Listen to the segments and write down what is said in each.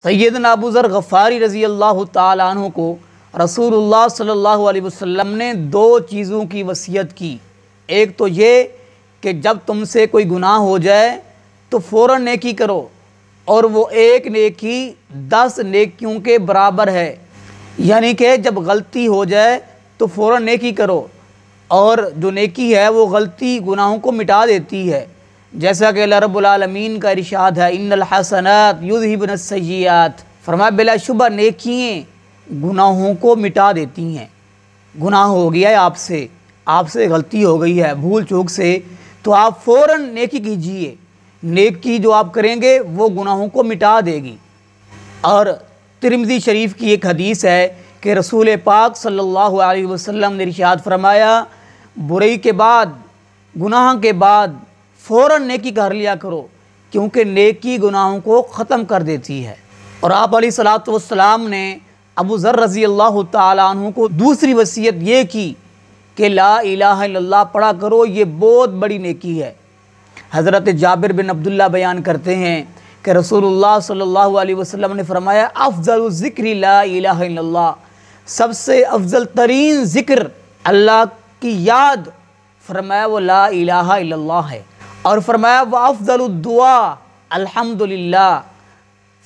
سیدنا ابو ذر غفاری رضی اللہ تعالیٰ عنہ کو رسول اللہ صلی اللہ علیہ وسلم نے دو چیزوں کی وصیت کی۔ ایک تو یہ کہ جب تم سے کوئی گناہ ہو جائے تو فوراً نیکی کرو، اور وہ ایک نیکی 10 نیکیوں کے برابر ہے، یعنی کہ جب غلطی ہو جائے تو فوراً نیکی کرو، اور جو نیکی ہے وہ غلطی گناہوں کو مٹا دیتی ہے، جیسا کہ اللہ رب العالمین کا ارشاد ہے ان الحسنات یذہبن السیئات، فرمایا بلا شبہ نیکییں گناہوں کو مٹا دیتی ہیں۔ گناہ ہو گیا ہے آپ سے غلطی ہو گئی ہے بھول چوک سے، تو آپ فوراً نیکی کیجئے، نیکی جو آپ کریں گے وہ گناہوں کو مٹا دے گی۔ اور ترمذی شریف کی ایک حدیث ہے کہ رسول پاک صلی اللہ علیہ وسلم نے ارشاد فرمایا برائی کے بعد، گناہ کے بعد فوراً نیکی کر لیا کرو، کیونکہ نیکی گناہوں کو ختم کر دیتی ہے۔ اور آپ علیہ الصلوۃ والسلام نے ابو ذر رضی اللہ تعالیٰ عنہ کو دوسری وصیت یہ کی کہ لا الہ الا اللہ پڑھا کرو، یہ بہت بڑی نیکی ہے۔ حضرت جابر بن عبداللہ بیان کرتے ہیں کہ رسول اللہ صلی اللہ علیہ وسلم نے فرمایا افضل الذکر لا الہ الا اللہ، سب سے افضل ترین ذکر اللہ کی یاد فرمایا وہ لا الہ الا اللہ ہے، اور فرمایا وہ افضل الدعا الحمدللہ،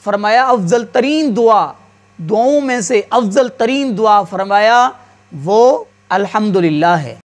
فرمایا افضل ترین دعا، دعاؤں میں سے افضل ترین دعا فرمایا وہ الحمدللہ ہے۔